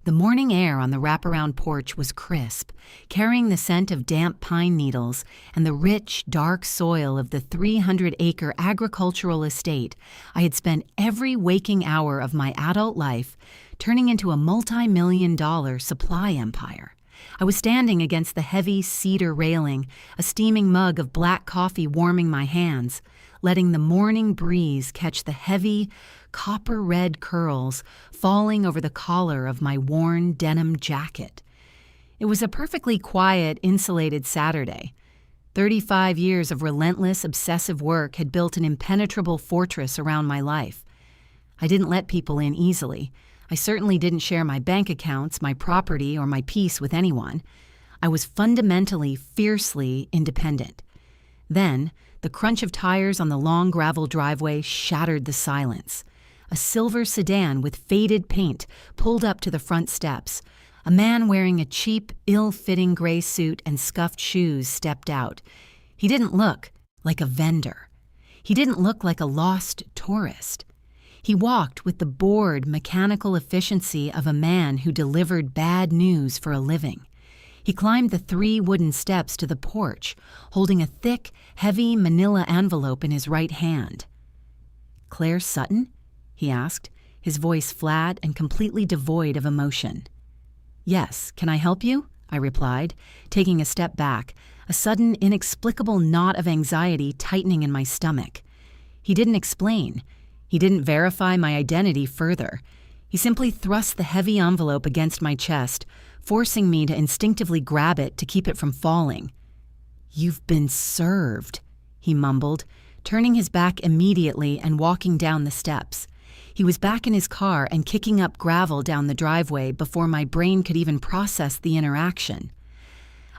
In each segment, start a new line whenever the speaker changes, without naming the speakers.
The morning air on the wraparound porch was crisp, carrying the scent of damp pine needles and the rich, dark soil of the 300-acre agricultural estate I had spent every waking hour of my adult life turning into a multi-million-dollar supply empire. I was standing against the heavy cedar railing, a steaming mug of black coffee warming my hands, letting the morning breeze catch the heavy, copper-red curls falling over the collar of my worn denim jacket. It was a perfectly quiet, insulated Saturday. 35 years of relentless, obsessive work had built an impenetrable fortress around my life. I didn't let people in easily. I certainly didn't share my bank accounts, my property, or my peace with anyone. I was fundamentally, fiercely independent. Then, the crunch of tires on the long gravel driveway shattered the silence. A silver sedan with faded paint pulled up to the front steps. A man wearing a cheap, ill-fitting gray suit and scuffed shoes stepped out. He didn't look like a vendor. He didn't look like a lost tourist. He walked with the bored, mechanical efficiency of a man who delivered bad news for a living. He climbed the 3 wooden steps to the porch, holding a thick, heavy manila envelope in his right hand. "Claire Sutton?" he asked, his voice flat and completely devoid of emotion. "Yes, can I help you?" I replied, taking a step back, a sudden, inexplicable knot of anxiety tightening in my stomach. He didn't explain. He didn't verify my identity further. He simply thrust the heavy envelope against my chest, forcing me to instinctively grab it to keep it from falling. "You've been served," he mumbled, turning his back immediately and walking down the steps. He was back in his car and kicking up gravel down the driveway before my brain could even process the interaction.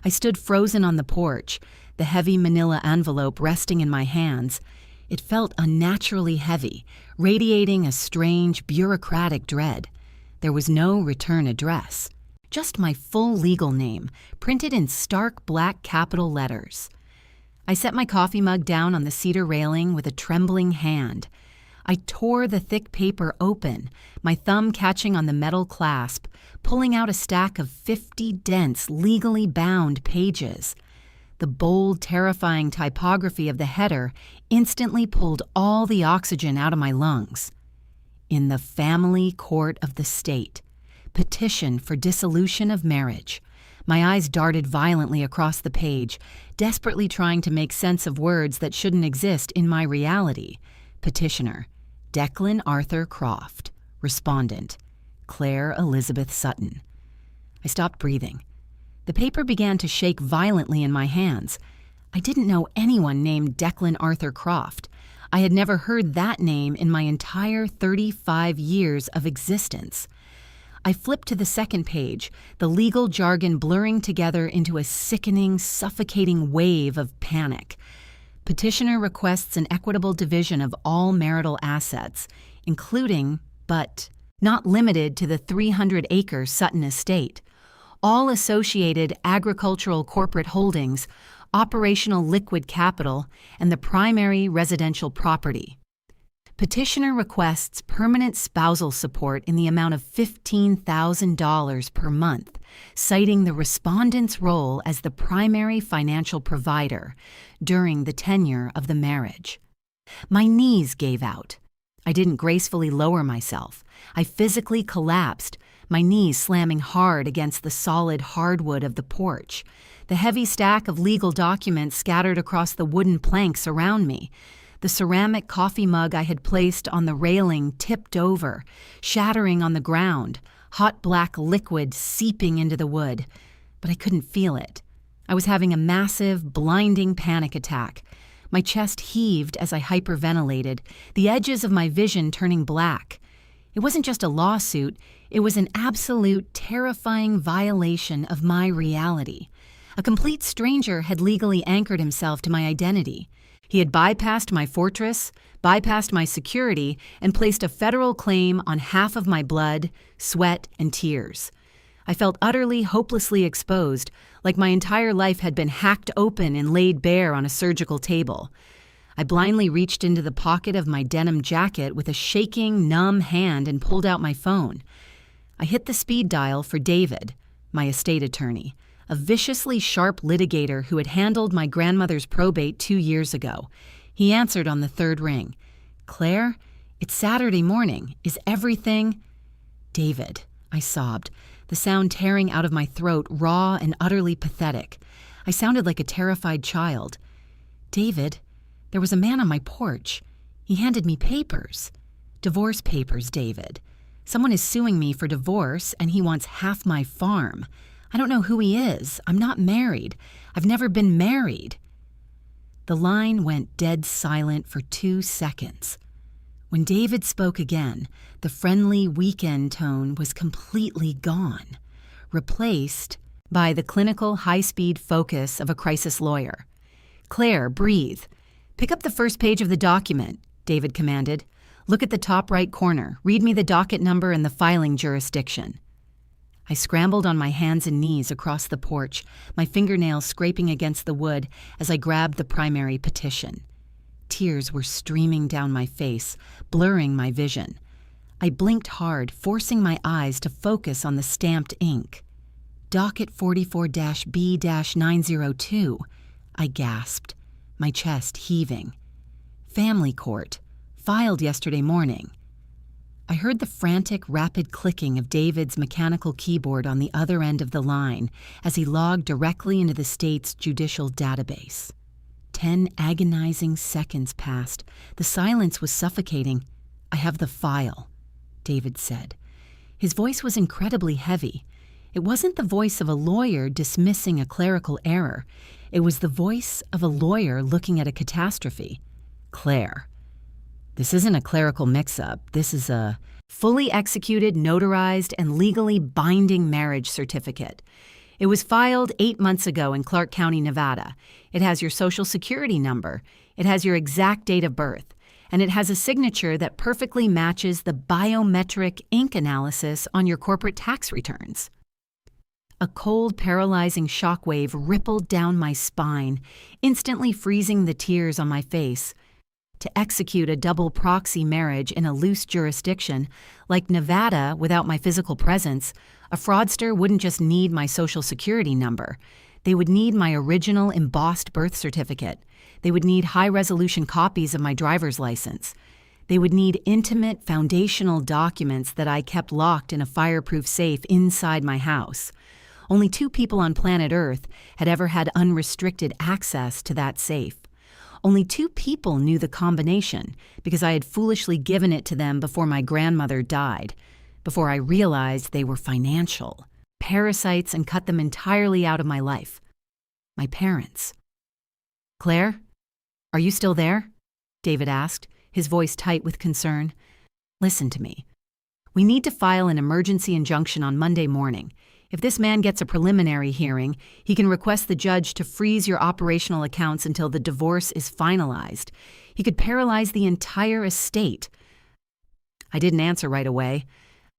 I stood frozen on the porch, the heavy manila envelope resting in my hands. It felt unnaturally heavy, radiating a strange, bureaucratic dread. There was no return address, just my full legal name, printed in stark black capital letters. I set my coffee mug down on the cedar railing with a trembling hand. I tore the thick paper open, my thumb catching on the metal clasp, pulling out a stack of 50 dense, legally bound pages. The bold, terrifying typography of the header instantly pulled all the oxygen out of my lungs. In the family court of the state. Petition for dissolution of marriage. My eyes darted violently across the page, desperately trying to make sense of words that shouldn't exist in my reality. Petitioner: Declan Arthur Croft. Respondent: Claire Elizabeth Sutton. I stopped breathing. The paper began to shake violently in my hands. I didn't know anyone named Declan Arthur Croft. I had never heard that name in my entire 35 years of existence. I flipped to the second page, the legal jargon blurring together into a sickening, suffocating wave of panic. Petitioner requests an equitable division of all marital assets, including, but not limited to, the 300-acre Sutton estate, all associated agricultural corporate holdings, operational liquid capital, and the primary residential property. Petitioner requests permanent spousal support in the amount of $15,000 per month, citing the respondent's role as the primary financial provider during the tenure of the marriage. My knees gave out. I didn't gracefully lower myself. I physically collapsed, my knees slamming hard against the solid hardwood of the porch, the heavy stack of legal documents scattered across the wooden planks around me. The ceramic coffee mug I had placed on the railing tipped over, shattering on the ground, hot black liquid seeping into the wood. But I couldn't feel it. I was having a massive, blinding panic attack. My chest heaved as I hyperventilated, the edges of my vision turning black. It wasn't just a lawsuit, it was an absolute, terrifying violation of my reality. A complete stranger had legally anchored himself to my identity. He had bypassed my fortress, bypassed my security, and placed a federal claim on half of my blood, sweat, and tears. I felt utterly, hopelessly exposed, like my entire life had been hacked open and laid bare on a surgical table. I blindly reached into the pocket of my denim jacket with a shaking, numb hand and pulled out my phone. I hit the speed dial for David, my estate attorney, a viciously sharp litigator who had handled my grandmother's probate 2 years ago. He answered on the third ring. "Claire, it's Saturday morning. Is everything—" "David," I sobbed, the sound tearing out of my throat, raw and utterly pathetic. I sounded like a terrified child. "David, there was a man on my porch. He handed me papers. Divorce papers, David. Someone is suing me for divorce, and he wants half my farm. I don't know who he is. I'm not married. I've never been married." The line went dead silent for 2 seconds. When David spoke again, the friendly weekend tone was completely gone, replaced by the clinical high-speed focus of a crisis lawyer. "Claire, breathe. Pick up the first page of the document," David commanded. "Look at the top right corner. Read me the docket number and the filing jurisdiction." I scrambled on my hands and knees across the porch, my fingernails scraping against the wood as I grabbed the primary petition. Tears were streaming down my face, blurring my vision. I blinked hard, forcing my eyes to focus on the stamped ink. "Docket 44-B-902, I gasped, my chest heaving. "Family court, filed yesterday morning." I heard the frantic, rapid clicking of David's mechanical keyboard on the other end of the line as he logged directly into the state's judicial database. 10 agonizing seconds passed. The silence was suffocating. "I have the file," David said. His voice was incredibly heavy. It wasn't the voice of a lawyer dismissing a clerical error. It was the voice of a lawyer looking at a catastrophe. "Claire, this isn't a clerical mix-up. This is a fully executed, notarized, and legally binding marriage certificate. It was filed 8 months ago in Clark County, Nevada. It has your social security number. It has your exact date of birth. And it has a signature that perfectly matches the biometric ink analysis on your corporate tax returns." A cold, paralyzing shockwave rippled down my spine, instantly freezing the tears on my face. To execute a double proxy marriage in a loose jurisdiction, like Nevada without my physical presence, a fraudster wouldn't just need my social security number. They would need my original embossed birth certificate. They would need high-resolution copies of my driver's license. They would need intimate, foundational documents that I kept locked in a fireproof safe inside my house. Only 2 people on planet Earth had ever had unrestricted access to that safe. Only 2 people knew the combination because I had foolishly given it to them before my grandmother died, before I realized they were financial parasites and cut them entirely out of my life. My parents. "Claire, are you still there?" David asked, his voice tight with concern. "Listen to me. We need to file an emergency injunction on Monday morning. If this man gets a preliminary hearing, he can request the judge to freeze your operational accounts until the divorce is finalized. He could paralyze the entire estate." I didn't answer right away.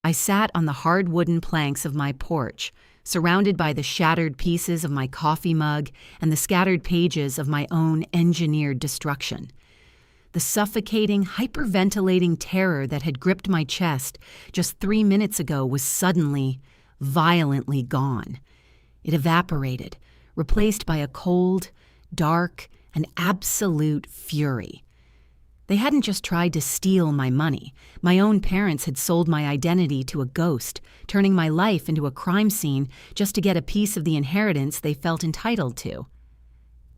I sat on the hard wooden planks of my porch, surrounded by the shattered pieces of my coffee mug and the scattered pages of my own engineered destruction. The suffocating, hyperventilating terror that had gripped my chest just 3 minutes ago was suddenly, violently gone. It evaporated, replaced by a cold, dark, and absolute fury. They hadn't just tried to steal my money. My own parents had sold my identity to a ghost, turning my life into a crime scene just to get a piece of the inheritance they felt entitled to.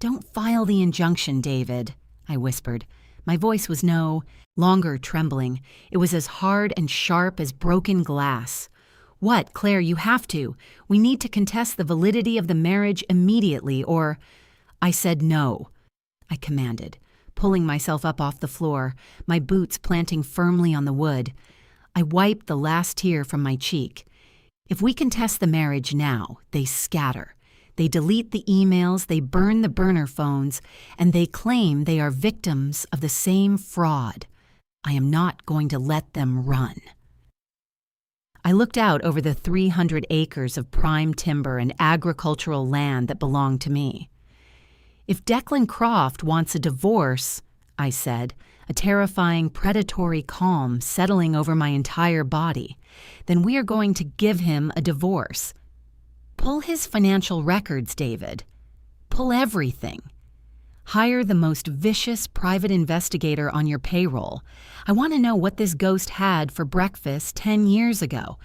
"Don't file the injunction, David," I whispered. My voice was no longer trembling. It was as hard and sharp as broken glass. "What, Claire, you have to. We need to contest the validity of the marriage immediately, or—" I said no, I commanded, pulling myself up off the floor, my boots planting firmly on the wood. I wiped the last tear from my cheek. "If we contest the marriage now, they scatter. They delete the emails, they burn the burner phones, and they claim they are victims of the same fraud. I am not going to let them run." I looked out over the 300 acres of prime timber and agricultural land that belonged to me. "If Declan Croft wants a divorce," I said, a terrifying predatory calm settling over my entire body. Then we are going to give him a divorce. Pull his financial records, David. Pull everything. Hire the most vicious private investigator on your payroll. I want to know what this ghost had for breakfast 10 years ago.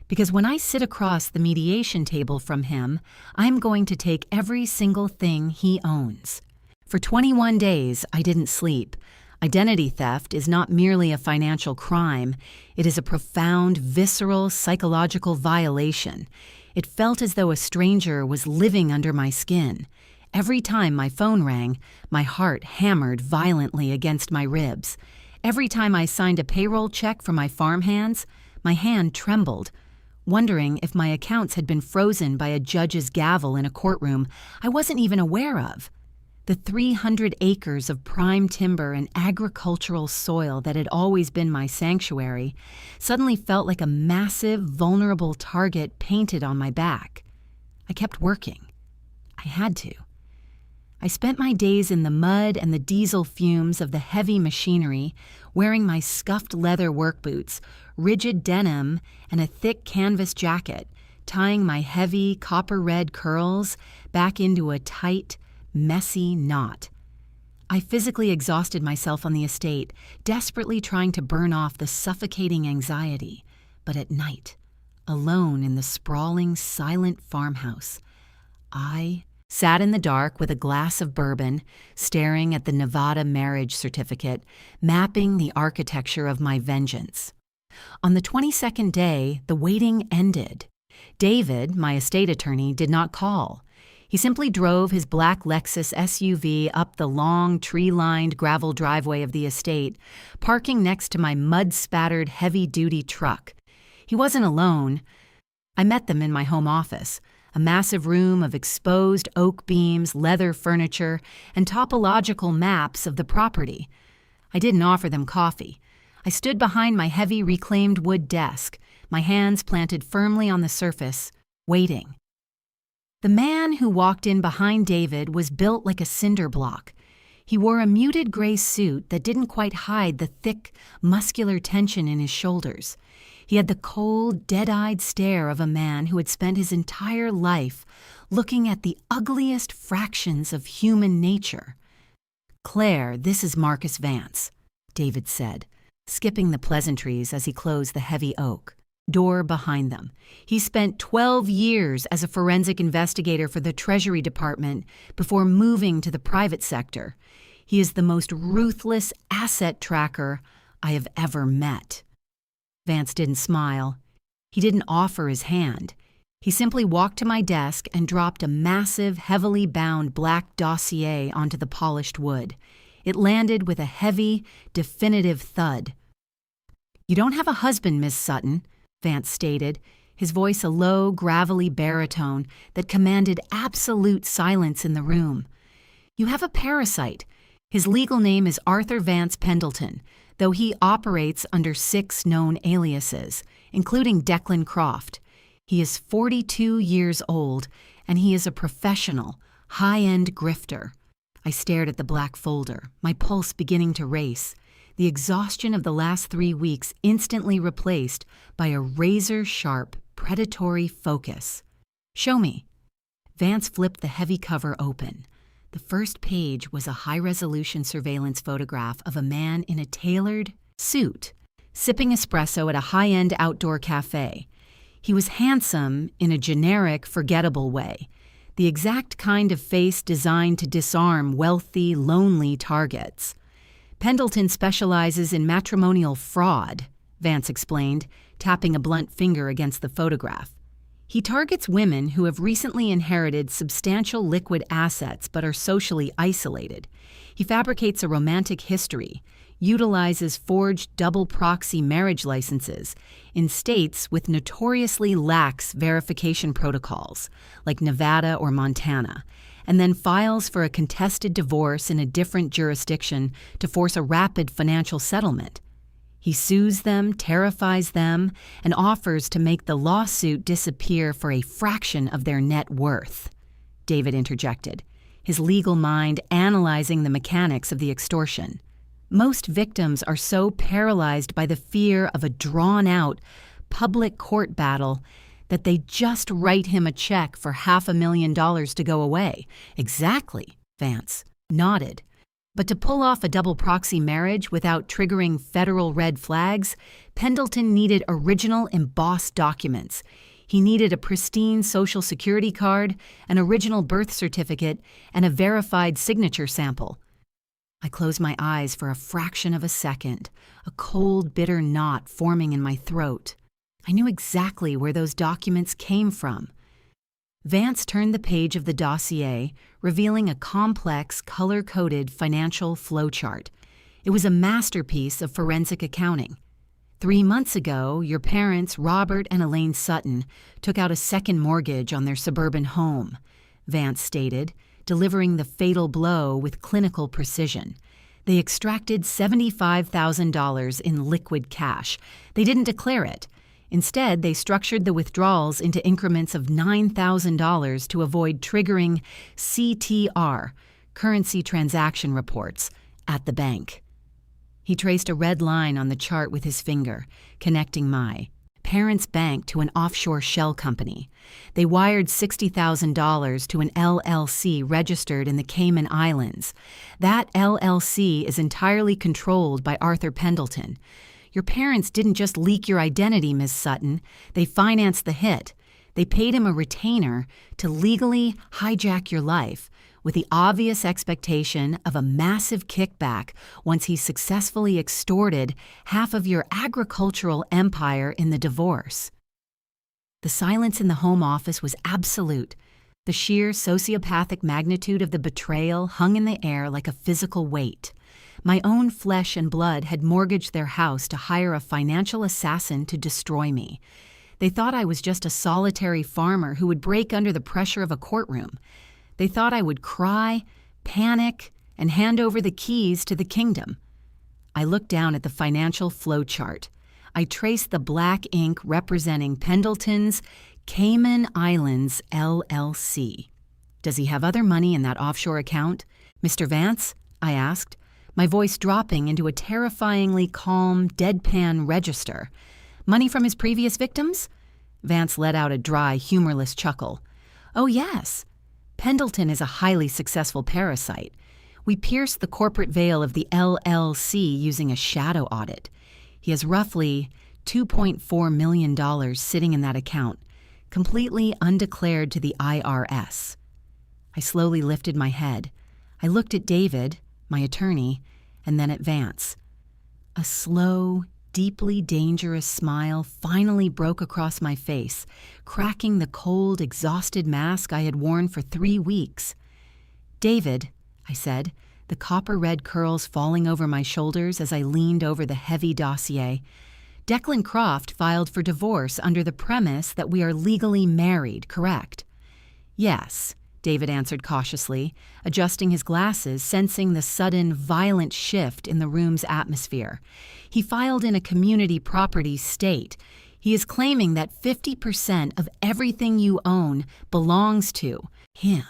Because when I sit across the mediation table from him, I'm going to take every single thing he owns. For 21 days, I didn't sleep. Identity theft is not merely a financial crime. It is a profound, visceral, psychological violation. It felt as though a stranger was living under my skin. Every time my phone rang, my heart hammered violently against my ribs. Every time I signed a payroll check for my farmhands, my hand trembled. Wondering if my accounts had been frozen by a judge's gavel in a courtroom I wasn't even aware of. The 300 acres of prime timber and agricultural soil that had always been my sanctuary suddenly felt like a massive, vulnerable target painted on my back. I kept working. I had to. I spent my days in the mud and the diesel fumes of the heavy machinery, wearing my scuffed leather work boots, rigid denim, and a thick canvas jacket, tying my heavy copper-red curls back into a tight, messy knot. I physically exhausted myself on the estate, desperately trying to burn off the suffocating anxiety. But at night, alone in the sprawling, silent farmhouse, I sat in the dark with a glass of bourbon, staring at the Nevada marriage certificate, mapping the architecture of my vengeance. On the 22nd day, the waiting ended. David, my estate attorney, did not call. He simply drove his black Lexus SUV up the long, tree-lined gravel driveway of the estate, parking next to my mud-spattered heavy-duty truck. He wasn't alone. I met them in my home office, a massive room of exposed oak beams, leather furniture, and topological maps of the property. I didn't offer them coffee. I stood behind my heavy reclaimed wood desk, my hands planted firmly on the surface, waiting. The man who walked in behind David was built like a cinder block. He wore a muted gray suit that didn't quite hide the thick, muscular tension in his shoulders. He had the cold, dead-eyed stare of a man who had spent his entire life looking at the ugliest fractions of human nature. "Claire, this is Marcus Vance," David said, skipping the pleasantries as he closed the heavy oak door behind them. He spent 12 years as a forensic investigator for the Treasury Department before moving to the private sector. He is the most ruthless asset tracker I have ever met. Vance didn't smile. He didn't offer his hand. He simply walked to my desk and dropped a massive, heavily bound black dossier onto the polished wood. It landed with a heavy, definitive thud. "You don't have a husband, Miss Sutton," Vance stated, his voice a low, gravelly baritone that commanded absolute silence in the room. "You have a parasite. His legal name is Arthur Vance Pendleton, though he operates under 6 known aliases, including Declan Croft. He is 42 years old, and he is a professional, high-end grifter." I stared at the black folder, my pulse beginning to race, the exhaustion of the last 3 weeks instantly replaced by a razor-sharp, predatory focus. "Show me." Vance flipped the heavy cover open. The first page was a high-resolution surveillance photograph of a man in a tailored suit, sipping espresso at a high-end outdoor cafe. He was handsome in a generic, forgettable way, the exact kind of face designed to disarm wealthy, lonely targets. "Pendleton specializes in matrimonial fraud," Vance explained, tapping a blunt finger against the photograph. "He targets women who have recently inherited substantial liquid assets but are socially isolated. He fabricates a romantic history, utilizes forged double proxy marriage licenses in states with notoriously lax verification protocols, like Nevada or Montana, and then files for a contested divorce in a different jurisdiction to force a rapid financial settlement. He sues them, terrifies them, and offers to make the lawsuit disappear for a fraction of their net worth," David interjected, his legal mind analyzing the mechanics of the extortion. Most victims are so paralyzed by the fear of a drawn-out, public court battle that they just write him a check for $500,000 to go away. Exactly, Vance nodded. But to pull off a double proxy marriage without triggering federal red flags, Pendleton needed original embossed documents. He needed a pristine Social Security card, an original birth certificate, and a verified signature sample. I closed my eyes for a fraction of a second, a cold, bitter knot forming in my throat. I knew exactly where those documents came from. Vance turned the page of the dossier, revealing a complex, color-coded financial flowchart. It was a masterpiece of forensic accounting. 3 months ago, your parents, Robert and Elaine Sutton, took out a second mortgage on their suburban home, Vance stated, delivering the fatal blow with clinical precision. They extracted $75,000 in liquid cash. They didn't declare it. Instead, they structured the withdrawals into increments of $9,000 to avoid triggering CTR, currency transaction reports, at the bank. He traced a red line on the chart with his finger, connecting my parents' bank to an offshore shell company. They wired $60,000 to an LLC registered in the Cayman Islands. That LLC is entirely controlled by Arthur Pendleton. Your parents didn't just leak your identity, Ms. Sutton. They financed the hit. They paid him a retainer to legally hijack your life, with the obvious expectation of a massive kickback once he successfully extorted half of your agricultural empire in the divorce. The silence in the home office was absolute. The sheer sociopathic magnitude of the betrayal hung in the air like a physical weight. My own flesh and blood had mortgaged their house to hire a financial assassin to destroy me. They thought I was just a solitary farmer who would break under the pressure of a courtroom. They thought I would cry, panic, and hand over the keys to the kingdom. I looked down at the financial flowchart. I traced the black ink representing Pendleton's Cayman Islands LLC. Does he have other money in that offshore account? Mr. Vance? I asked, my voice dropping into a terrifyingly calm, deadpan register. Money from his previous victims? Vance let out a dry, humorless chuckle. Oh, yes. Pendleton is a highly successful parasite. We pierced the corporate veil of the LLC using a shadow audit. He has roughly $2.4 million sitting in that account, completely undeclared to the IRS. I slowly lifted my head. I looked at David, my attorney, and then at Vance. A slow, deeply dangerous smile finally broke across my face, cracking the cold, exhausted mask I had worn for 3 weeks. David, I said, the copper-red curls falling over my shoulders as I leaned over the heavy dossier. Declan Croft filed for divorce under the premise that we are legally married, correct? Yes, David answered cautiously, adjusting his glasses, sensing the sudden, violent shift in the room's atmosphere. He filed in a community property state. He is claiming that 50% of everything you own belongs to him.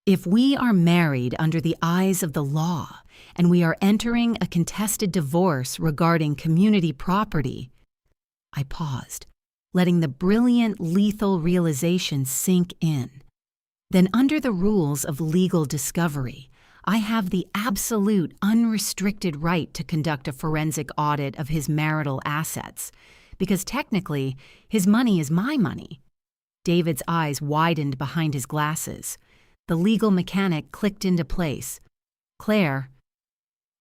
If we are married under the eyes of the law, and we are entering a contested divorce regarding community property, I paused, letting the brilliant, lethal realization sink in. Then under the rules of legal discovery, I have the absolute unrestricted right to conduct a forensic audit of his marital assets, because technically, his money is my money. David's eyes widened behind his glasses. The legal mechanic clicked into place. Claire,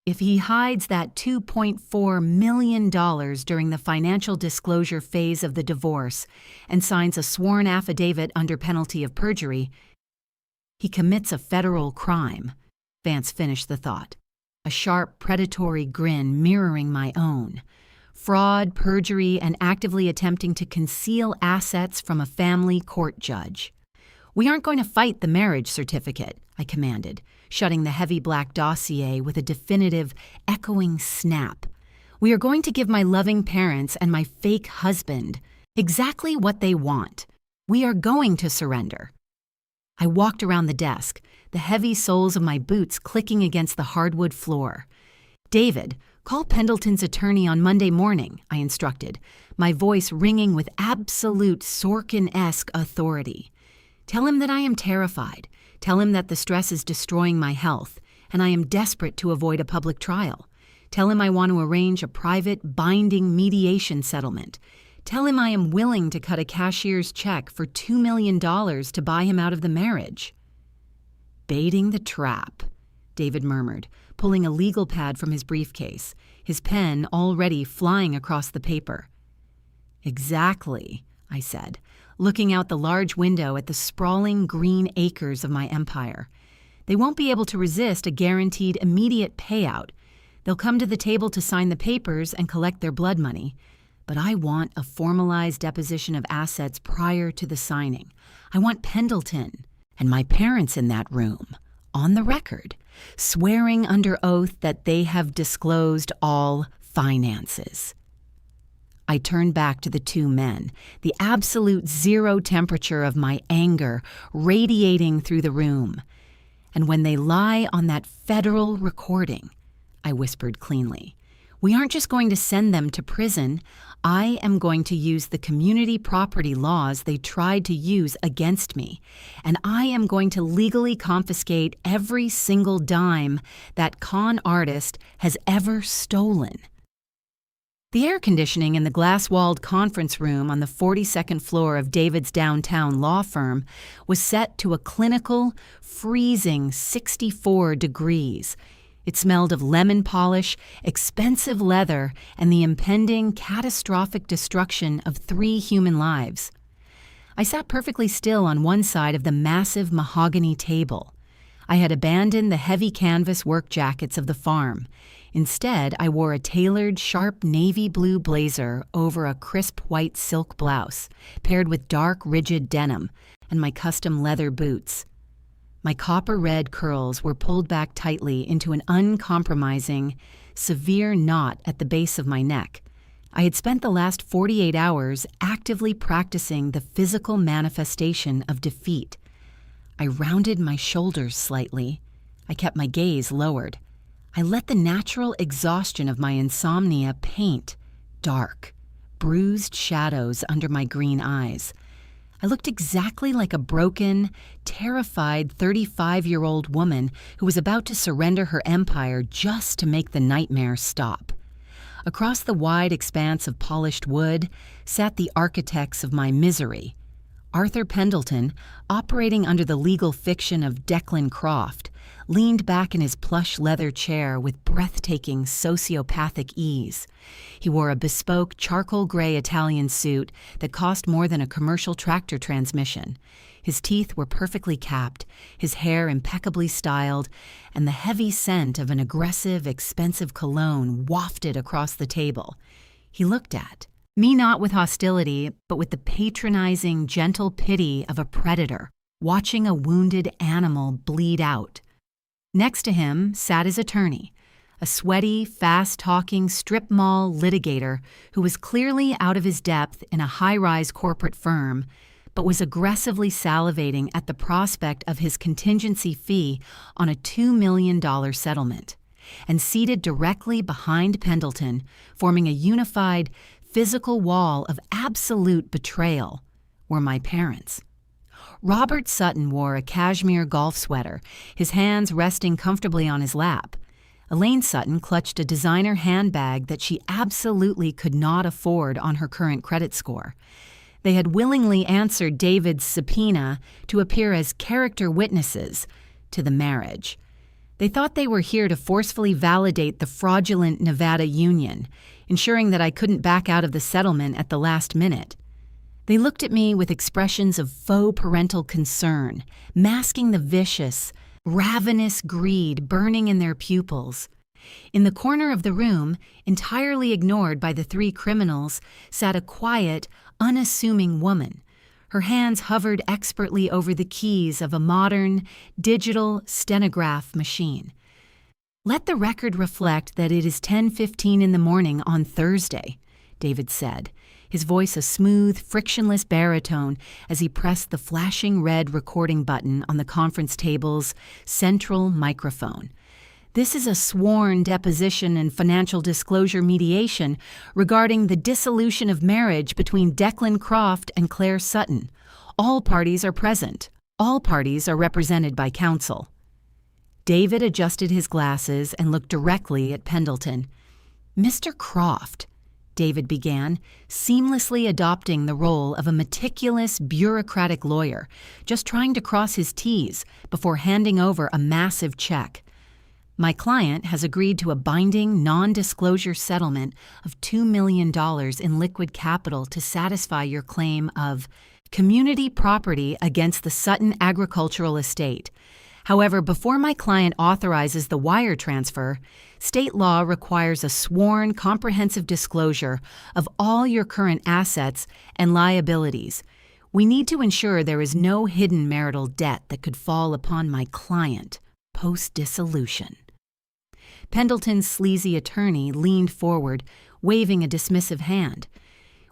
if he hides that $2.4 million during the financial disclosure phase of the divorce and signs a sworn affidavit under penalty of perjury, he commits a federal crime, Vance finished the thought, a sharp, predatory grin mirroring my own. Fraud, perjury, and actively attempting to conceal assets from a family court judge. We aren't going to fight the marriage certificate, I commanded, shutting the heavy black dossier with a definitive, echoing snap. We are going to give my loving parents and my fake husband exactly what they want. We are going to surrender. I walked around the desk, the heavy soles of my boots clicking against the hardwood floor. "David, call Pendleton's attorney on Monday morning," I instructed, my voice ringing with absolute Sorkin-esque authority. "Tell him that I am terrified. Tell him that the stress is destroying my health, and I am desperate to avoid a public trial. Tell him I want to arrange a private, binding mediation settlement. Tell him I am willing to cut a cashier's check for $2 million to buy him out of the marriage." "Baiting the trap," David murmured, pulling a legal pad from his briefcase, his pen already flying across the paper. "Exactly," I said, looking out the large window at the sprawling green acres of my empire. "They won't be able to resist a guaranteed immediate payout. They'll come to the table to sign the papers and collect their blood money. But I want a formalized deposition of assets prior to the signing. I want Pendleton and my parents in that room, on the record, swearing under oath that they have disclosed all finances." I turned back to the two men, the absolute zero temperature of my anger radiating through the room. "And when they lie on that federal recording," I whispered cleanly, "we aren't just going to send them to prison. I am going to use the community property laws they tried to use against me, and I am going to legally confiscate every single dime that con artist has ever stolen." The air conditioning in the glass-walled conference room on the 42nd floor of David's downtown law firm was set to a clinical, freezing 64 degrees. It smelled of lemon polish, expensive leather, and the impending catastrophic destruction of 3 human lives. I sat perfectly still on one side of the massive mahogany table. I had abandoned the heavy canvas work jackets of the farm. Instead, I wore a tailored, sharp navy blue blazer over a crisp white silk blouse, paired with dark, rigid denim, and my custom leather boots. My copper-red curls were pulled back tightly into an uncompromising, severe knot at the base of my neck. I had spent the last 48 hours actively practicing the physical manifestation of defeat. I rounded my shoulders slightly. I kept my gaze lowered. I let the natural exhaustion of my insomnia paint dark, bruised shadows under my green eyes. I looked exactly like a broken, terrified 35-year-old woman who was about to surrender her empire just to make the nightmare stop. Across the wide expanse of polished wood sat the architects of my misery. Arthur Pendleton, operating under the legal fiction of Declan Croft, leaned back in his plush leather chair with breathtaking sociopathic ease. He wore a bespoke charcoal gray Italian suit that cost more than a commercial tractor transmission. His teeth were perfectly capped, his hair impeccably styled, and the heavy scent of an aggressive, expensive cologne wafted across the table. He looked at me not with hostility, but with the patronizing, gentle pity of a predator, watching a wounded animal bleed out. Next to him sat his attorney, a sweaty, fast-talking strip mall litigator who was clearly out of his depth in a high-rise corporate firm, but was aggressively salivating at the prospect of his contingency fee on a $2 million settlement. And seated directly behind Pendleton, forming a unified, physical wall of absolute betrayal, were my parents. Robert Sutton wore a cashmere golf sweater, his hands resting comfortably on his lap. Elaine Sutton clutched a designer handbag that she absolutely could not afford on her current credit score. They had willingly answered David's subpoena to appear as character witnesses to the marriage. They thought they were here to forcefully validate the fraudulent Nevada union, ensuring that I couldn't back out of the settlement at the last minute. They looked at me with expressions of faux parental concern, masking the vicious, ravenous greed burning in their pupils. In the corner of the room, entirely ignored by the 3 criminals, sat a quiet, unassuming woman. Her hands hovered expertly over the keys of a modern, digital stenograph machine. "Let the record reflect that it is 10:15 in the morning on Thursday," David said, his voice a smooth, frictionless baritone as he pressed the flashing red recording button on the conference table's central microphone. This is a sworn deposition and financial disclosure mediation regarding the dissolution of marriage between Declan Croft and Claire Sutton. All parties are present. All parties are represented by counsel." David adjusted his glasses and looked directly at Pendleton. "Mr. Croft," David began, seamlessly adopting the role of a meticulous, bureaucratic lawyer, just trying to cross his T's before handing over a massive check. "My client has agreed to a binding, non-disclosure settlement of $2 million in liquid capital to satisfy your claim of community property against the Sutton agricultural estate. However, before my client authorizes the wire transfer, state law requires a sworn, comprehensive disclosure of all your current assets and liabilities. We need to ensure there is no hidden marital debt that could fall upon my client post-dissolution." Pendleton's sleazy attorney leaned forward, waving a dismissive hand.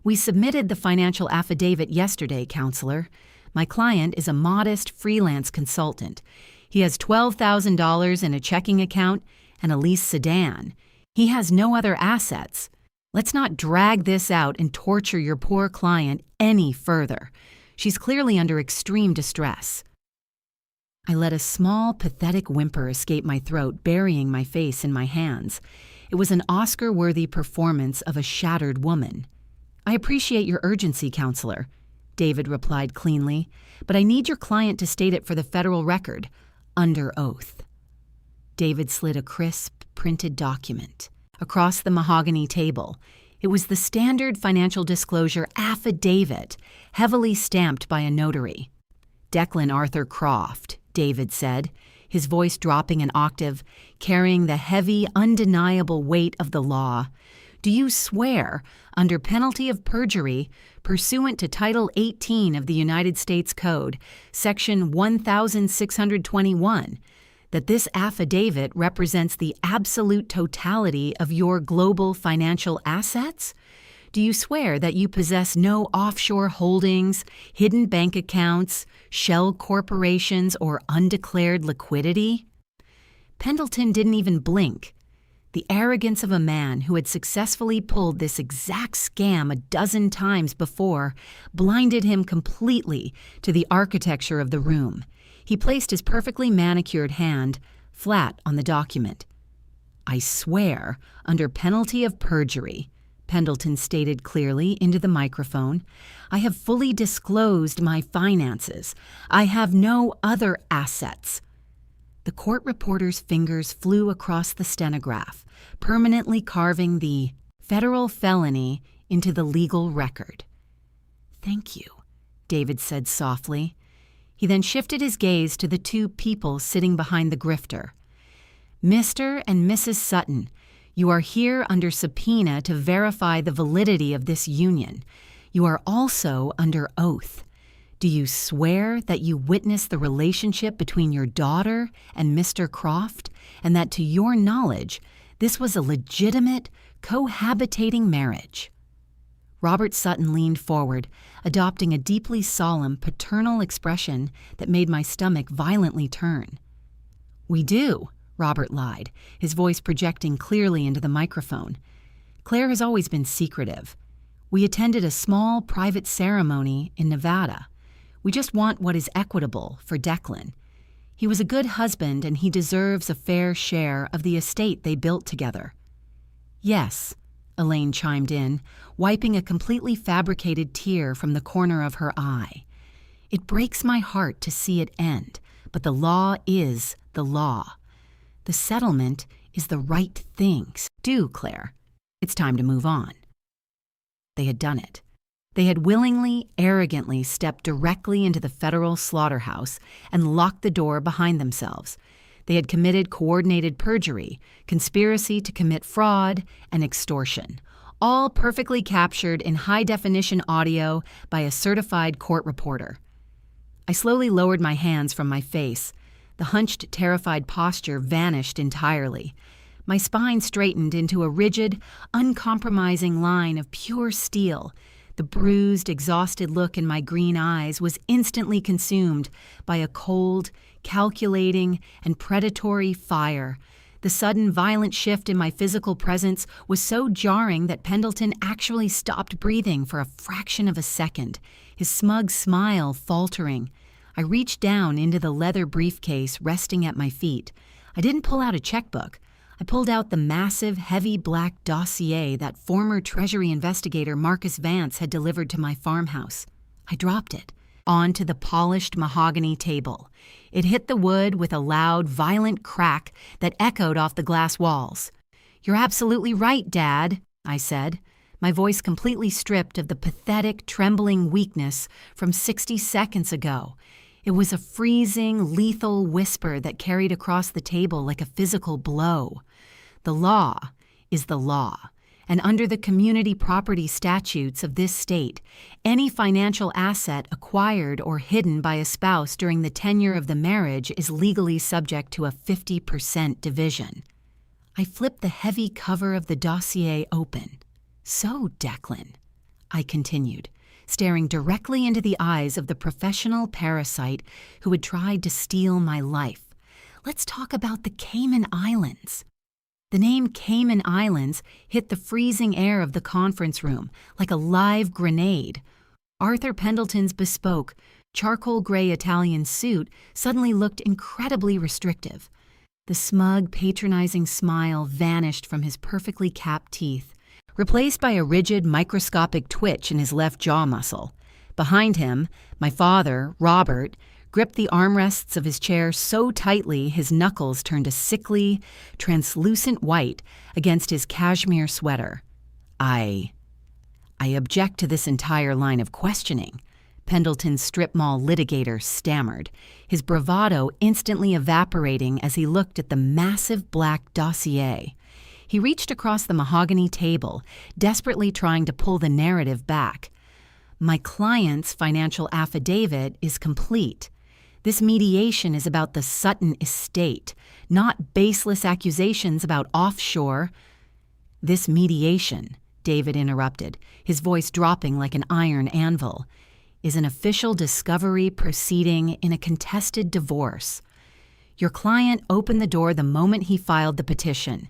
"We submitted the financial affidavit yesterday, Counselor. My client is a modest freelance consultant. He has $12,000 in a checking account and a leased sedan. He has no other assets. Let's not drag this out and torture your poor client any further. She's clearly under extreme distress." I let a small, pathetic whimper escape my throat, burying my face in my hands. It was an Oscar-worthy performance of a shattered woman. "I appreciate your urgency, Counselor," David replied cleanly, "but I need your client to state it for the federal record, under oath." David slid a crisp, printed document across the mahogany table. It was the standard financial disclosure affidavit, heavily stamped by a notary. "Declan Arthur Croft," David said, his voice dropping an octave, carrying the heavy, undeniable weight of the law. "Do you swear, under penalty of perjury, pursuant to Title 18 of the United States Code, Section 1621, that this affidavit represents the absolute totality of your global financial assets? Do you swear that you possess no offshore holdings, hidden bank accounts, shell corporations, or undeclared liquidity?" Pendleton didn't even blink. The arrogance of a man who had successfully pulled this exact scam a dozen times before blinded him completely to the architecture of the room. He placed his perfectly manicured hand flat on the document. "I swear, under penalty of perjury," Pendleton stated clearly into the microphone, "I have fully disclosed my finances. I have no other assets." The court reporter's fingers flew across the stenograph, permanently carving the federal felony into the legal record. "Thank you," David said softly. He then shifted his gaze to the two people sitting behind the grifter. "Mr. and Mrs. Sutton, you are here under subpoena to verify the validity of this union. You are also under oath. Do you swear that you witnessed the relationship between your daughter and Mr. Croft, and that to your knowledge, this was a legitimate, cohabitating marriage?" Robert Sutton leaned forward, adopting a deeply solemn, paternal expression that made my stomach violently turn. "We do," Robert lied, his voice projecting clearly into the microphone. "Claire has always been secretive. We attended a small private ceremony in Nevada. We just want what is equitable for Declan. He was a good husband and he deserves a fair share of the estate they built together." "Yes," Elaine chimed in, wiping a completely fabricated tear from the corner of her eye. "It breaks my heart to see it end, but the law is the law. The settlement is the right thing. Do, Claire. It's time to move on." They had done it. They had willingly, arrogantly stepped directly into the federal slaughterhouse and locked the door behind themselves. They had committed coordinated perjury, conspiracy to commit fraud, and extortion, all perfectly captured in high-definition audio by a certified court reporter. I slowly lowered my hands from my face. The hunched, terrified posture vanished entirely. My spine straightened into a rigid, uncompromising line of pure steel. The bruised, exhausted look in my green eyes was instantly consumed by a cold, calculating, and predatory fire The sudden, violent shift in my physical presence was so jarring that Pendleton actually stopped breathing for a fraction of a second, his smug smile faltering. I reached down into the leather briefcase resting at my feet. I didn't pull out a checkbook. I pulled out the massive, heavy black dossier that former Treasury investigator Marcus Vance had delivered to my farmhouse. I dropped it onto the polished mahogany table. It hit the wood with a loud, violent crack that echoed off the glass walls. "You're absolutely right, Dad," I said, my voice completely stripped of the pathetic, trembling weakness from 60 seconds ago. It was a freezing, lethal whisper that carried across the table like a physical blow. The law is the law, and under the community property statutes of this state, any financial asset acquired or hidden by a spouse during the tenure of the marriage is legally subject to a 50% division. I flipped the heavy cover of the dossier open. "So, Declan," I continued, staring directly into the eyes of the professional parasite who had tried to steal my life, "let's talk about the Cayman Islands." The name Cayman Islands hit the freezing air of the conference room like a live grenade. Arthur Pendleton's bespoke, charcoal gray Italian suit suddenly looked incredibly restrictive. The smug, patronizing smile vanished from his perfectly capped teeth, replaced by a rigid, microscopic twitch in his left jaw muscle. Behind him, my father, Robert, gripped the armrests of his chair so tightly his knuckles turned a sickly, translucent white against his cashmere sweater. I object to this entire line of questioning," Pendleton's strip mall litigator stammered, his bravado instantly evaporating as he looked at the massive black dossier. He reached across the mahogany table, desperately trying to pull the narrative back. "My client's financial affidavit is complete. This mediation is about the Sutton estate, not baseless accusations about offshore." "This mediation," David interrupted, his voice dropping like an iron anvil, "is an official discovery proceeding in a contested divorce. Your client opened the door the moment he filed the petition.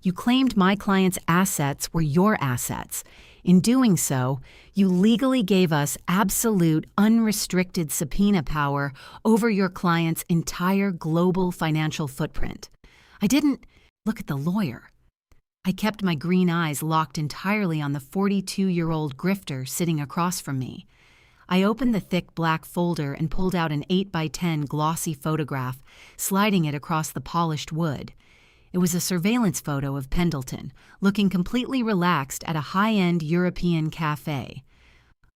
You claimed my client's assets were your assets. In doing so, you legally gave us absolute, unrestricted subpoena power over your client's entire global financial footprint. I didn't look at the lawyer. I kept my green eyes locked entirely on the 42-year-old grifter sitting across from me. I opened the thick black folder and pulled out an 8x10 glossy photograph, sliding it across the polished wood. It was a surveillance photo of Pendleton, looking completely relaxed at a high-end European cafe.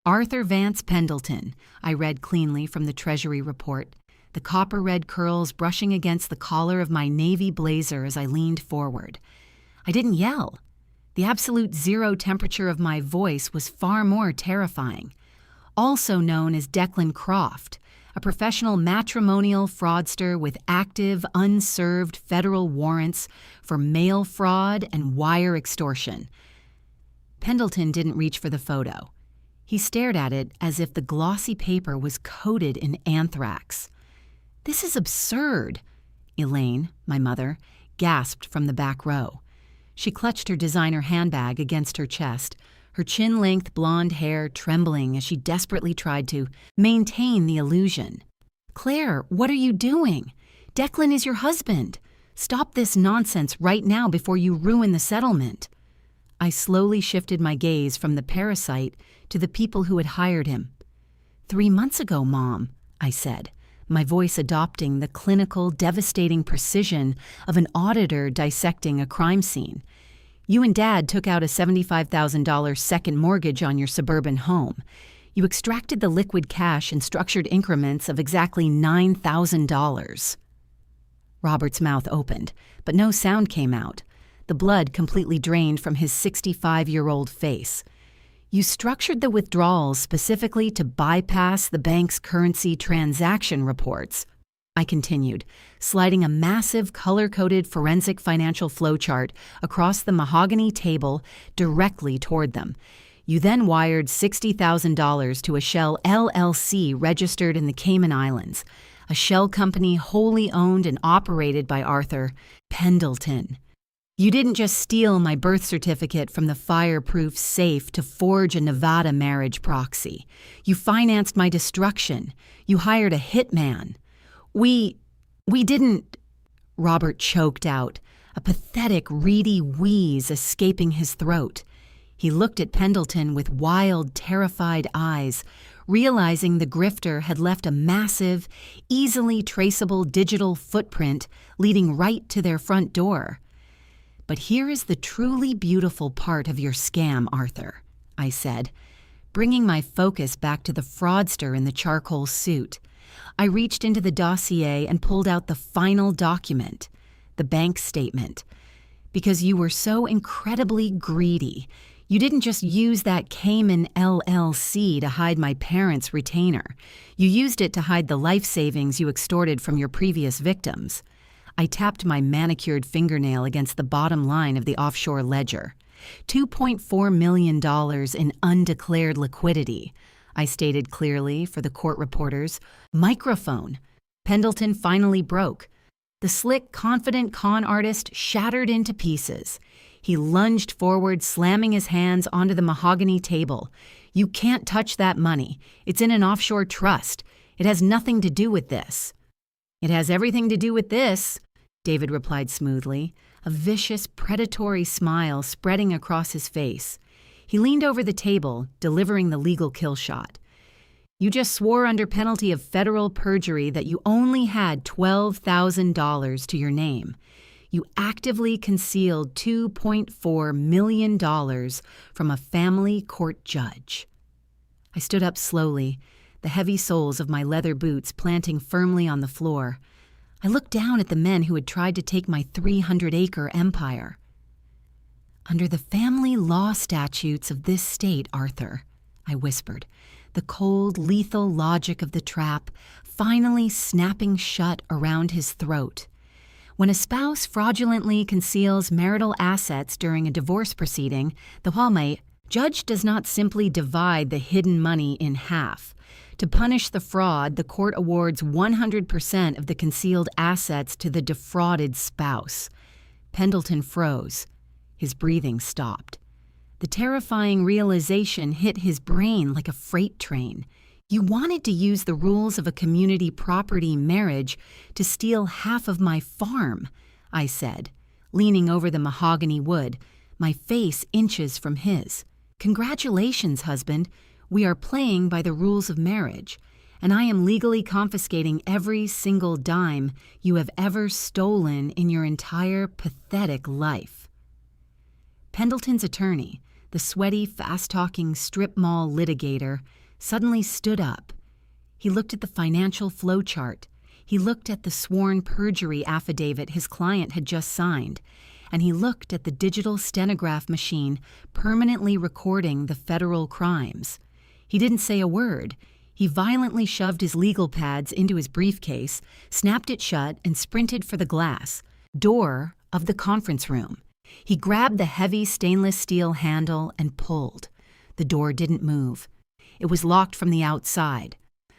"Arthur Vance Pendleton," I read cleanly from the Treasury report, the copper-red curls brushing against the collar of my navy blazer as I leaned forward. I didn't yell. The absolute zero temperature of my voice was far more terrifying. "Also known as Declan Croft, a professional matrimonial fraudster with active, unserved federal warrants for mail fraud and wire extortion." Pendleton didn't reach for the photo. He stared at it as if the glossy paper was coated in anthrax. "This is absurd," Elaine, my mother, gasped from the back row. She clutched her designer handbag against her chest, her chin-length blonde hair trembling as she desperately tried to maintain the illusion. "Claire, what are you doing? Declan is your husband. Stop this nonsense right now before you ruin the settlement." I slowly shifted my gaze from the parasite to the people who had hired him. "3 months ago, Mom," I said, my voice adopting the clinical, devastating precision of an auditor dissecting a crime scene. "You and Dad took out a $75,000 second mortgage on your suburban home. You extracted the liquid cash in structured increments of exactly $9,000. Robert's mouth opened, but no sound came out. The blood completely drained from his 65-year-old face. "You structured the withdrawals specifically to bypass the bank's currency transaction reports," I continued, sliding a massive color-coded forensic financial flowchart across the mahogany table directly toward them. "You then wired $60,000 to a shell LLC registered in the Cayman Islands, a shell company wholly owned and operated by Arthur Pendleton. You didn't just steal my birth certificate from the fireproof safe to forge a Nevada marriage proxy. You financed my destruction. You hired a hitman. We didn't, Robert choked out, a pathetic, reedy wheeze escaping his throat. He looked at Pendleton with wild, terrified eyes, realizing the grifter had left a massive, easily traceable digital footprint leading right to their front door. "But here is the truly beautiful part of your scam, Arthur," I said, bringing my focus back to the fraudster in the charcoal suit. I reached into the dossier and pulled out the final document, the bank statement. Because you were so incredibly greedy, you didn't just use that Cayman LLC to hide my parents' retainer. You used it to hide the life savings you extorted from your previous victims. I tapped my manicured fingernail against the bottom line of the offshore ledger. $2.4 million in undeclared liquidity, I stated clearly for the court reporters. Microphone. Pendleton finally broke. The slick, confident con artist shattered into pieces. He lunged forward, slamming his hands onto the mahogany table. "You can't touch that money. It's in an offshore trust. It has nothing to do with this." "It has everything to do with this," David replied smoothly, a vicious, predatory smile spreading across his face. He leaned over the table, delivering the legal kill shot. "You just swore under penalty of federal perjury that you only had $12,000 to your name. You actively concealed $2.4 million from a family court judge." I stood up slowly, the heavy soles of my leather boots planting firmly on the floor. I looked down at the men who had tried to take my 300-acre empire. "Under the family law statutes of this state, Arthur," I whispered, the cold, lethal logic of the trap finally snapping shut around his throat. "When a spouse fraudulently conceals marital assets during a divorce proceeding, the judge does not simply divide the hidden money in half. To punish the fraud, the court awards 100% of the concealed assets to the defrauded spouse." Pendleton froze. His breathing stopped. The terrifying realization hit his brain like a freight train. "You wanted to use the rules of a community property marriage to steal half of my farm," I said, leaning over the mahogany wood, my face inches from his. "Congratulations, husband. We are playing by the rules of marriage, and I am legally confiscating every single dime you have ever stolen in your entire pathetic life." Pendleton's attorney, the sweaty, fast-talking strip mall litigator, suddenly stood up. He looked at the financial flow chart. He looked at the sworn perjury affidavit his client had just signed, and he looked at the digital stenograph machine permanently recording the federal crimes. He didn't say a word. He violently shoved his legal pads into his briefcase, snapped it shut, and sprinted for the glass door of the conference room. He grabbed the heavy stainless steel handle and pulled. The door didn't move. It was locked from the outside.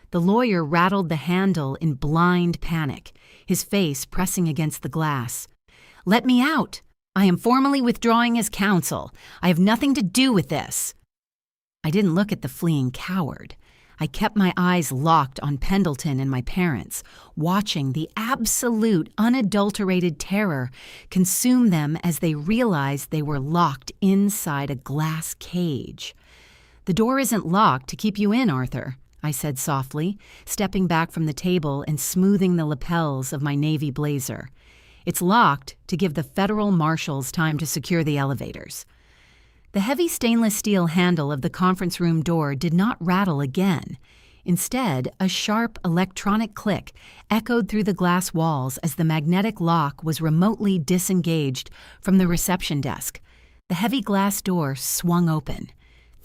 The lawyer rattled the handle in blind panic, his face pressing against the glass. "Let me out! I am formally withdrawing as counsel. I have nothing to do with this." I didn't look at the fleeing coward. I kept my eyes locked on Pendleton and my parents, watching the absolute, unadulterated terror consume them as they realized they were locked inside a glass cage. "The door isn't locked to keep you in, Arthur," I said softly, stepping back from the table and smoothing the lapels of my navy blazer. "It's locked to give the federal marshals time to secure the elevators." The heavy stainless steel handle of the conference room door did not rattle again. Instead, a sharp electronic click echoed through the glass walls as the magnetic lock was remotely disengaged from the reception desk. The heavy glass door swung open.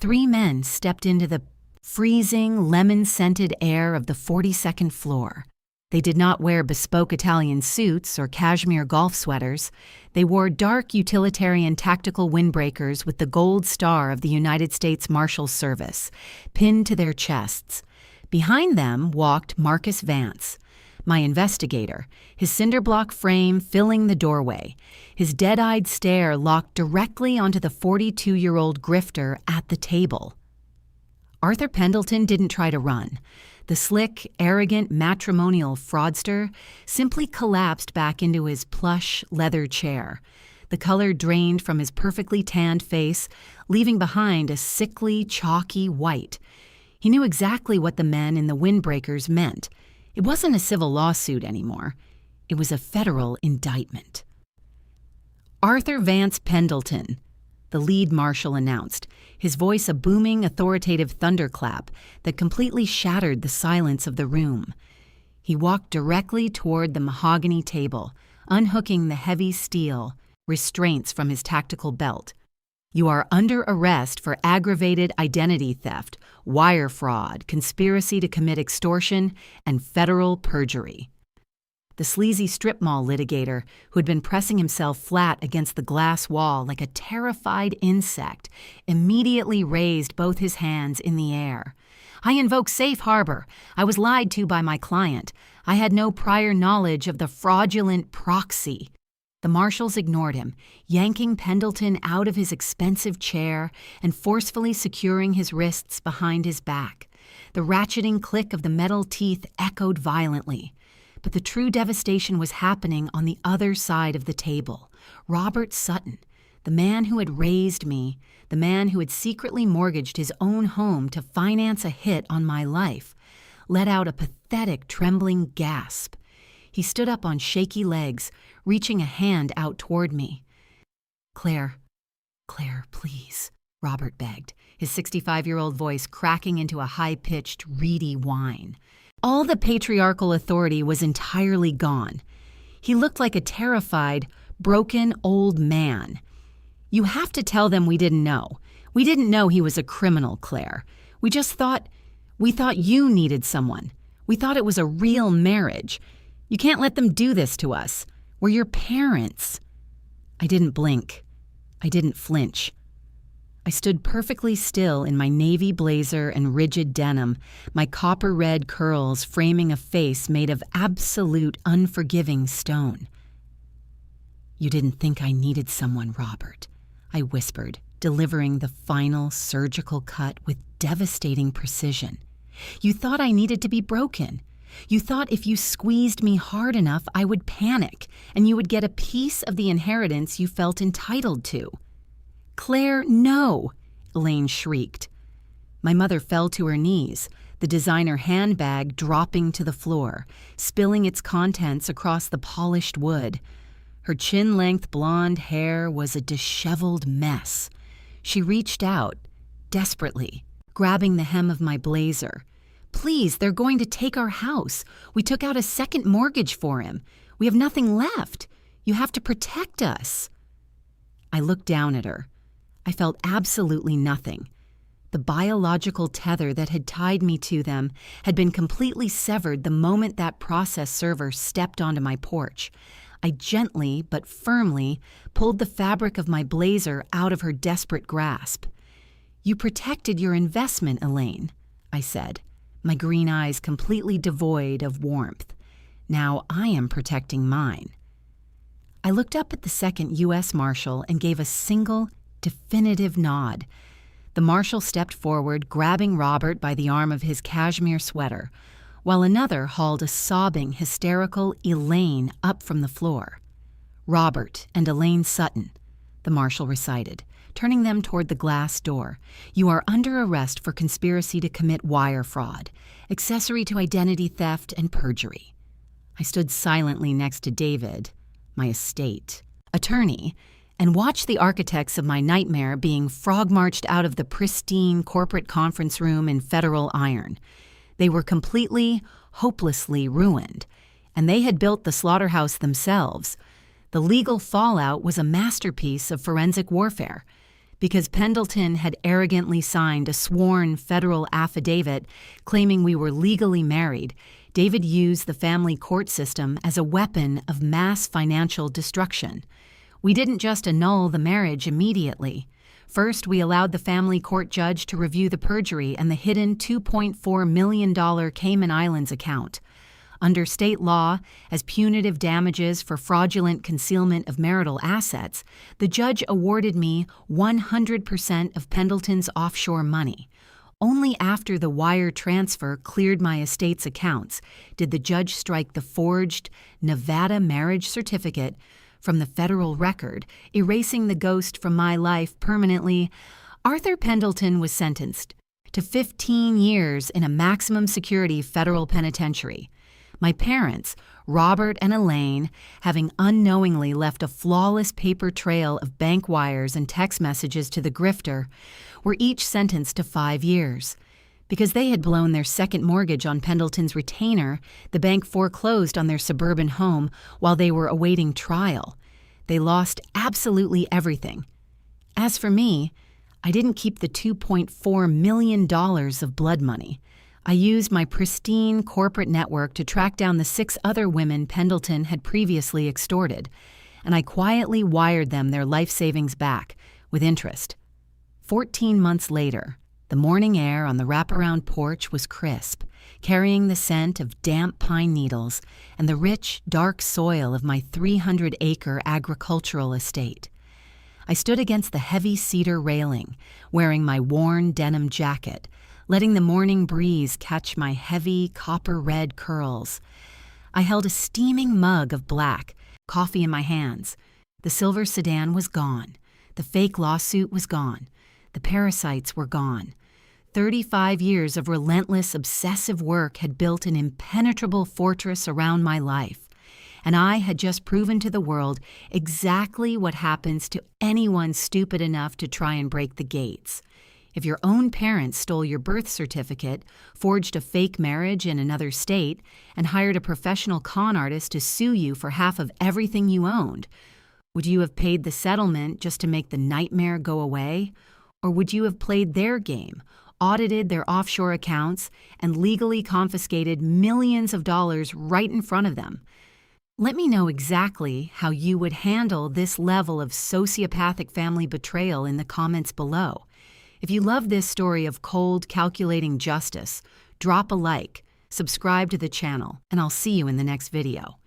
3 men stepped into the freezing, lemon-scented air of the 42nd floor. They did not wear bespoke Italian suits or cashmere golf sweaters. They wore dark utilitarian tactical windbreakers with the gold star of the United States Marshal Service pinned to their chests. Behind them walked Marcus Vance. my investigator, his cinder block frame filling the doorway, his dead-eyed stare locked directly onto the 42-year-old grifter at the table. Arthur Pendleton didn't try to run. The slick, arrogant, matrimonial fraudster simply collapsed back into his plush leather chair. The color drained from his perfectly tanned face, leaving behind a sickly, chalky white. He knew exactly what the men in the windbreakers meant. It wasn't a civil lawsuit anymore. It was a federal indictment. Arthur Vance Pendleton, the lead marshal announced, his voice a booming, authoritative thunderclap that completely shattered the silence of the room. He walked directly toward the mahogany table, unhooking the heavy steel restraints from his tactical belt. You are under arrest for aggravated identity theft, wire fraud, conspiracy to commit extortion, and federal perjury. The sleazy strip mall litigator, who had been pressing himself flat against the glass wall like a terrified insect, immediately raised both his hands in the air. I invoke safe harbor. I was lied to by my client. I had no prior knowledge of the fraudulent proxy. The marshals ignored him, yanking Pendleton out of his expensive chair and forcefully securing his wrists behind his back. The ratcheting click of the metal teeth echoed violently. But the true devastation was happening on the other side of the table. Robert Sutton, the man who had raised me, the man who had secretly mortgaged his own home to finance a hit on my life, let out a pathetic, trembling gasp. He stood up on shaky legs, reaching a hand out toward me. Claire, please," Robert begged, his 65-year-old voice cracking into a high-pitched, reedy whine. All the patriarchal authority was entirely gone. He looked like a terrified, broken old man. "You have to tell them we didn't know. We didn't know he was a criminal, Claire. We thought you needed someone. We thought it was a real marriage. You can't let them do this to us. We're your parents." I didn't blink. I didn't flinch. I stood perfectly still in my navy blazer and rigid denim, my copper-red curls framing a face made of absolute unforgiving stone. "You didn't think I needed someone, Robert," I whispered, delivering the final surgical cut with devastating precision. "You thought I needed to be broken. You thought if you squeezed me hard enough, I would panic, and you would get a piece of the inheritance you felt entitled to." "Claire, no!" Elaine shrieked. My mother fell to her knees, the designer handbag dropping to the floor, spilling its contents across the polished wood. Her chin-length blonde hair was a disheveled mess. She reached out, desperately, grabbing the hem of my blazer. "Please, they're going to take our house. We took out a second mortgage for him. We have nothing left. You have to protect us." I looked down at her. I felt absolutely nothing. The biological tether that had tied me to them had been completely severed the moment that process server stepped onto my porch. I gently but firmly pulled the fabric of my blazer out of her desperate grasp. "You protected your investment, Elaine," I said, my green eyes completely devoid of warmth. "Now I am protecting mine." I looked up at the second U.S. Marshal and gave a single, definitive nod. The Marshal stepped forward, grabbing Robert by the arm of his cashmere sweater, while another hauled a sobbing, hysterical Elaine up from the floor. "Robert and Elaine Sutton," the Marshal recited, turning them toward the glass door. "You are under arrest for conspiracy to commit wire fraud, accessory to identity theft, and perjury." I stood silently next to David, my estate attorney, and watched the architects of my nightmare being frog-marched out of the pristine corporate conference room in Federal Iron. They were completely, hopelessly ruined, and they had built the slaughterhouse themselves. The legal fallout was a masterpiece of forensic warfare. Because Pendleton had arrogantly signed a sworn federal affidavit claiming we were legally married, David used the family court system as a weapon of mass financial destruction. We didn't just annul the marriage immediately. First, we allowed the family court judge to review the perjury and the hidden $2.4 million Cayman Islands account. Under state law, as punitive damages for fraudulent concealment of marital assets, the judge awarded me 100% of Pendleton's offshore money. Only after the wire transfer cleared my estate's accounts did the judge strike the forged Nevada marriage certificate from the federal record, erasing the ghost from my life permanently. Arthur Pendleton was sentenced to 15 years in a maximum security federal penitentiary. My parents, Robert and Elaine, having unknowingly left a flawless paper trail of bank wires and text messages to the grifter, were each sentenced to 5 years. Because they had blown their second mortgage on Pendleton's retainer, the bank foreclosed on their suburban home while they were awaiting trial. They lost absolutely everything. As for me, I didn't keep the $2.4 million of blood money. I used my pristine corporate network to track down the 6 other women Pendleton had previously extorted, and I quietly wired them their life savings back, with interest. 14 months later, the morning air on the wraparound porch was crisp, carrying the scent of damp pine needles and the rich, dark soil of my 300-acre agricultural estate. I stood against the heavy cedar railing, wearing my worn denim jacket, letting the morning breeze catch my heavy, copper-red curls. I held a steaming mug of black, coffee in my hands. The silver sedan was gone. The fake lawsuit was gone. The parasites were gone. 35 years of relentless, obsessive work had built an impenetrable fortress around my life, and I had just proven to the world exactly what happens to anyone stupid enough to try and break the gates. If your own parents stole your birth certificate, forged a fake marriage in another state, and hired a professional con artist to sue you for half of everything you owned, would you have paid the settlement just to make the nightmare go away? Or would you have played their game, audited their offshore accounts, and legally confiscated millions of dollars right in front of them? Let me know exactly how you would handle this level of sociopathic family betrayal in the comments below. If you love this story of cold, calculating justice, drop a like, subscribe to the channel, and I'll see you in the next video.